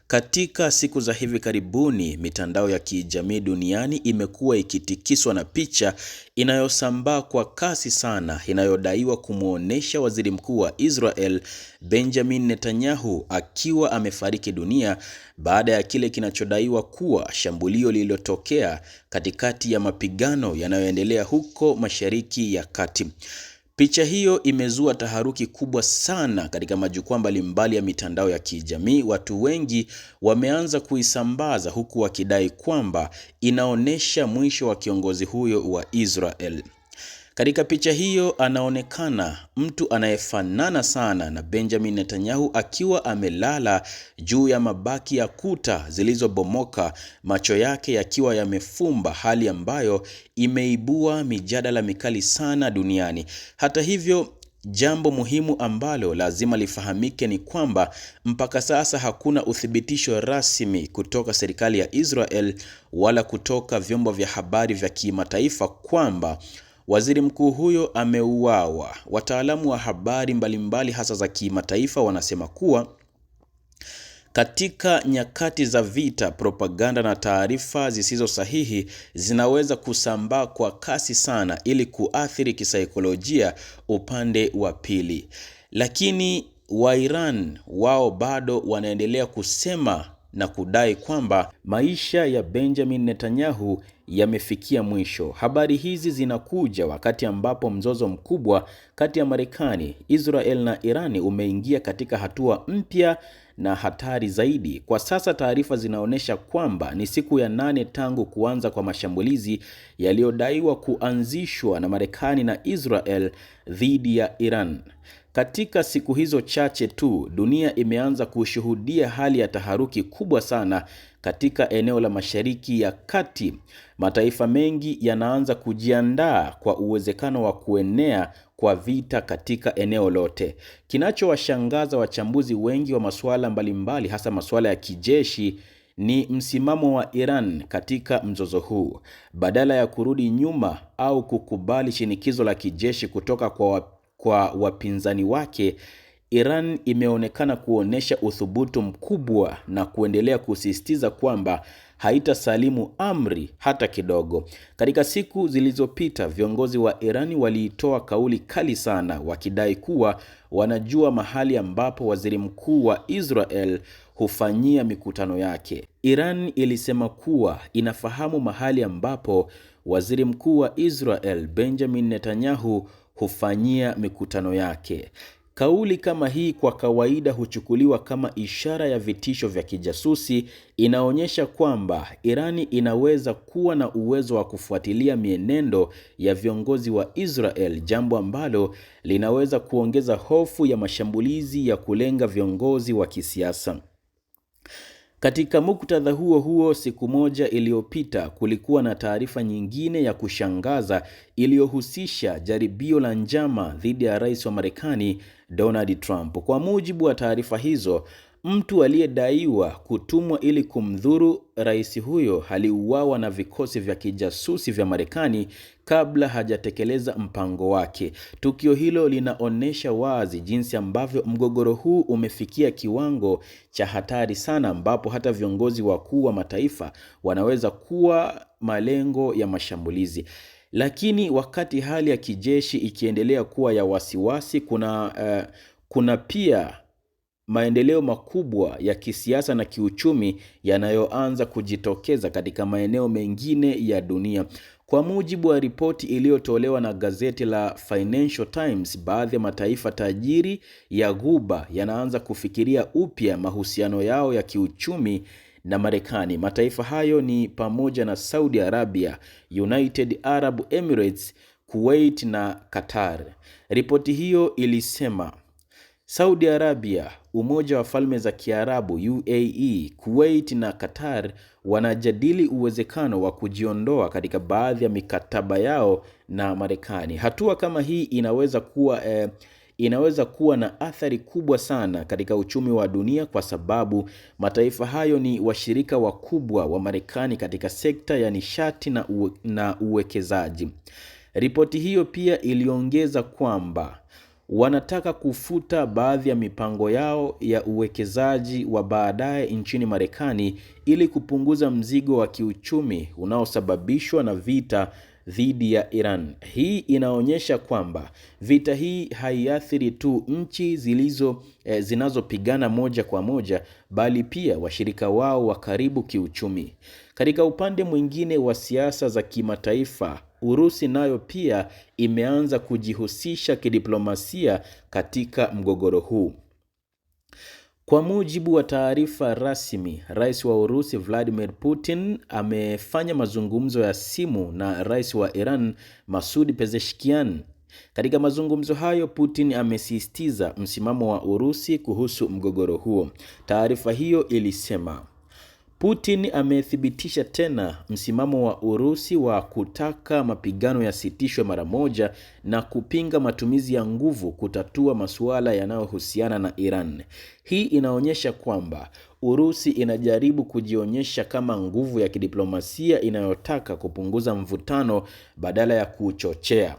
Katika siku za hivi karibuni, mitandao ya kijamii duniani imekuwa ikitikiswa na picha inayosambaa kwa kasi sana, inayodaiwa kumwonyesha Waziri Mkuu wa Israel Benjamin Netanyahu akiwa amefariki dunia baada ya kile kinachodaiwa kuwa shambulio lililotokea katikati ya mapigano yanayoendelea huko Mashariki ya Kati. Picha hiyo imezua taharuki kubwa sana katika majukwaa mbalimbali ya mitandao ya kijamii. Watu wengi wameanza kuisambaza huku wakidai kwamba inaonyesha mwisho wa kiongozi huyo wa Israel. Katika picha hiyo anaonekana mtu anayefanana sana na Benjamin Netanyahu akiwa amelala juu ya mabaki ya kuta zilizobomoka, macho yake yakiwa yamefumba, hali ambayo imeibua mijadala mikali sana duniani. Hata hivyo, jambo muhimu ambalo lazima lifahamike ni kwamba mpaka sasa hakuna uthibitisho rasmi kutoka serikali ya Israel wala kutoka vyombo vya habari vya kimataifa kwamba waziri mkuu huyo ameuawa. Wataalamu wa habari mbalimbali hasa za kimataifa wanasema kuwa katika nyakati za vita, propaganda na taarifa zisizo sahihi zinaweza kusambaa kwa kasi sana ili kuathiri kisaikolojia upande wa pili. Lakini wa Iran wao bado wanaendelea kusema na kudai kwamba maisha ya Benjamin Netanyahu yamefikia mwisho. Habari hizi zinakuja wakati ambapo mzozo mkubwa kati ya Marekani, Israel na Irani umeingia katika hatua mpya na hatari zaidi. Kwa sasa taarifa zinaonyesha kwamba ni siku ya 8 tangu kuanza kwa mashambulizi yaliyodaiwa kuanzishwa na Marekani na Israel dhidi ya Iran. Katika siku hizo chache tu, dunia imeanza kushuhudia hali ya taharuki kubwa sana katika eneo la Mashariki ya Kati. Mataifa mengi yanaanza kujiandaa kwa uwezekano wa kuenea kwa vita katika eneo lote. Kinachowashangaza wachambuzi wengi wa masuala mbalimbali, hasa masuala ya kijeshi, ni msimamo wa Iran katika mzozo huu. Badala ya kurudi nyuma au kukubali shinikizo la kijeshi kutoka kwa wapinzani wake, Iran imeonekana kuonesha uthubutu mkubwa na kuendelea kusisitiza kwamba haitasalimu amri hata kidogo. Katika siku zilizopita, viongozi wa Iran waliitoa kauli kali sana wakidai kuwa wanajua mahali ambapo waziri mkuu wa Israel hufanyia mikutano yake. Iran ilisema kuwa inafahamu mahali ambapo waziri mkuu wa Israel Benjamin Netanyahu hufanyia mikutano yake. Kauli kama hii kwa kawaida huchukuliwa kama ishara ya vitisho vya kijasusi. Inaonyesha kwamba Irani inaweza kuwa na uwezo wa kufuatilia mienendo ya viongozi wa Israel, jambo ambalo linaweza kuongeza hofu ya mashambulizi ya kulenga viongozi wa kisiasa. Katika muktadha huo huo, siku moja iliyopita kulikuwa na taarifa nyingine ya kushangaza iliyohusisha jaribio la njama dhidi ya rais wa Marekani Donald Trump. Kwa mujibu wa taarifa hizo, mtu aliyedaiwa kutumwa ili kumdhuru rais huyo aliuawa na vikosi vya kijasusi vya Marekani kabla hajatekeleza mpango wake. Tukio hilo linaonyesha wazi jinsi ambavyo mgogoro huu umefikia kiwango cha hatari sana, ambapo hata viongozi wakuu wa mataifa wanaweza kuwa malengo ya mashambulizi. Lakini wakati hali ya kijeshi ikiendelea kuwa ya wasiwasi, kuna pia maendeleo makubwa ya kisiasa na kiuchumi yanayoanza kujitokeza katika maeneo mengine ya dunia. Kwa mujibu wa ripoti iliyotolewa na gazeti la Financial Times, baadhi ya mataifa tajiri ya Ghuba yanaanza kufikiria upya mahusiano yao ya kiuchumi na Marekani. Mataifa hayo ni pamoja na Saudi Arabia, United Arab Emirates, Kuwait na Qatar. Ripoti hiyo ilisema Saudi Arabia, Umoja wa Falme za Kiarabu UAE, Kuwait na Qatar wanajadili uwezekano wa kujiondoa katika baadhi ya mikataba yao na Marekani. Hatua kama hii inaweza kuwa na athari kubwa sana katika uchumi wa dunia, kwa sababu mataifa hayo ni washirika wakubwa wa Marekani katika sekta ya nishati na uwekezaji. Ripoti hiyo pia iliongeza kwamba wanataka kufuta baadhi ya mipango yao ya uwekezaji wa baadaye nchini Marekani ili kupunguza mzigo wa kiuchumi unaosababishwa na vita dhidi ya Iran. Hii inaonyesha kwamba vita hii haiathiri tu nchi zinazopigana moja kwa moja, bali pia washirika wao wa karibu kiuchumi. Katika upande mwingine wa siasa za kimataifa, Urusi nayo pia imeanza kujihusisha kidiplomasia katika mgogoro huu. Kwa mujibu wa taarifa rasmi, Rais wa Urusi Vladimir Putin amefanya mazungumzo ya simu na Rais wa Iran Masoud Pezeshkian. Katika mazungumzo hayo, Putin amesisitiza msimamo wa Urusi kuhusu mgogoro huo. Taarifa hiyo ilisema Putin amethibitisha tena msimamo wa Urusi wa kutaka mapigano yasitishwe mara moja na kupinga matumizi ya nguvu kutatua masuala yanayohusiana na Iran. Hii inaonyesha kwamba Urusi inajaribu kujionyesha kama nguvu ya kidiplomasia inayotaka kupunguza mvutano badala ya kuchochea.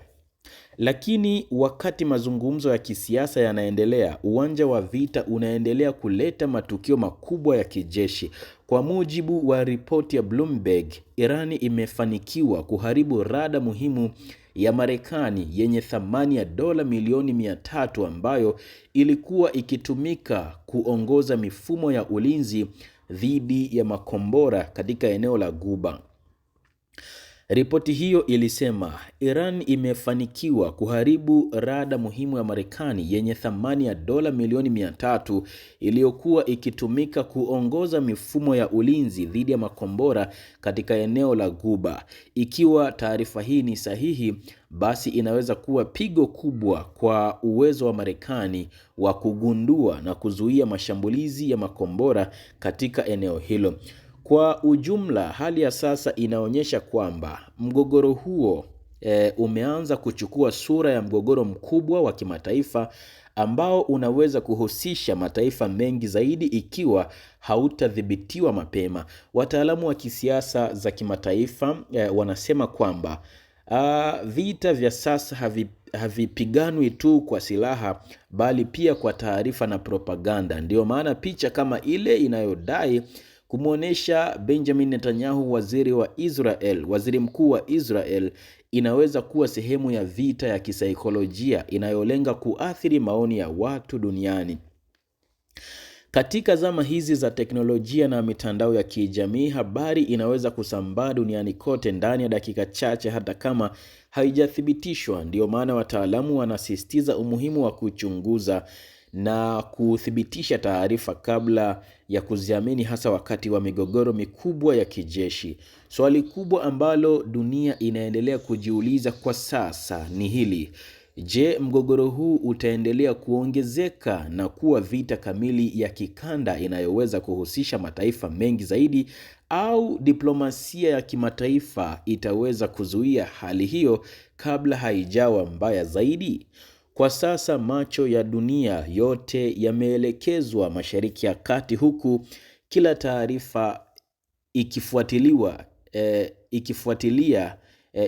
Lakini wakati mazungumzo ya kisiasa yanaendelea, uwanja wa vita unaendelea kuleta matukio makubwa ya kijeshi. Kwa mujibu wa ripoti ya Bloomberg, Irani imefanikiwa kuharibu rada muhimu ya Marekani yenye thamani ya dola milioni 300 ambayo ilikuwa ikitumika kuongoza mifumo ya ulinzi dhidi ya makombora katika eneo la Ghuba. Ripoti hiyo ilisema Iran imefanikiwa kuharibu rada muhimu ya Marekani yenye thamani ya dola milioni 300 iliyokuwa ikitumika kuongoza mifumo ya ulinzi dhidi ya makombora katika eneo la Ghuba. Ikiwa taarifa hii ni sahihi, basi inaweza kuwa pigo kubwa kwa uwezo wa Marekani wa kugundua na kuzuia mashambulizi ya makombora katika eneo hilo. Kwa ujumla, hali ya sasa inaonyesha kwamba mgogoro huo umeanza kuchukua sura ya mgogoro mkubwa wa kimataifa ambao unaweza kuhusisha mataifa mengi zaidi ikiwa hautadhibitiwa mapema. Wataalamu wa kisiasa za kimataifa wanasema kwamba vita vya sasa havipiganwi tu kwa silaha bali pia kwa taarifa na propaganda. Ndio maana picha kama ile inayodai kumwonyesha Benjamin Netanyahu, waziri mkuu wa Israel, inaweza kuwa sehemu ya vita ya kisaikolojia inayolenga kuathiri maoni ya watu duniani. Katika zama hizi za teknolojia na mitandao ya kijamii, habari inaweza kusambaa duniani kote ndani ya dakika chache hata kama haijathibitishwa. Ndio maana wataalamu wanasisitiza umuhimu wa kuchunguza na kuthibitisha taarifa kabla ya kuziamini, hasa wakati wa migogoro mikubwa ya kijeshi. Swali kubwa ambalo dunia inaendelea kujiuliza kwa sasa ni hili: je, mgogoro huu utaendelea kuongezeka na kuwa vita kamili ya kikanda inayoweza kuhusisha mataifa mengi zaidi, au diplomasia ya kimataifa itaweza kuzuia hali hiyo kabla haijawa mbaya zaidi? Kwa sasa macho ya dunia yote yameelekezwa Mashariki ya Kati, huku kila taarifa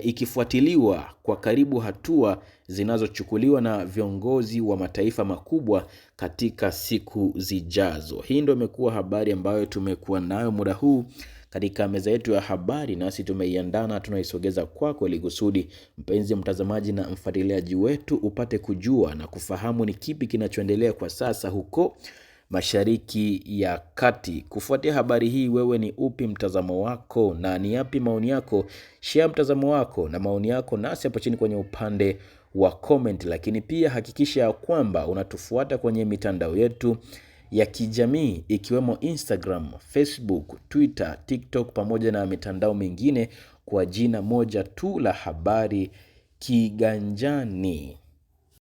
ikifuatiliwa kwa karibu hatua zinazochukuliwa na viongozi wa mataifa makubwa katika siku zijazo. Hii ndio imekuwa habari ambayo tumekuwa nayo muda huu katika meza yetu ya habari, nasi tumeiandaa na tunaisogeza kwako ili kusudi mpenzi mtazamaji na mfuatiliaji wetu upate kujua na kufahamu ni kipi kinachoendelea kwa sasa huko Mashariki ya Kati. Kufuatia habari hii, wewe ni upi mtazamo wako na ni yapi maoni yako? Share mtazamo wako na maoni yako nasi hapo chini kwenye upande wa comment, lakini pia hakikisha ya kwamba unatufuata kwenye mitandao yetu ya kijamii ikiwemo Instagram, Facebook, Twitter, TikTok pamoja na mitandao mingine kwa jina moja tu la Habari Kiganjani.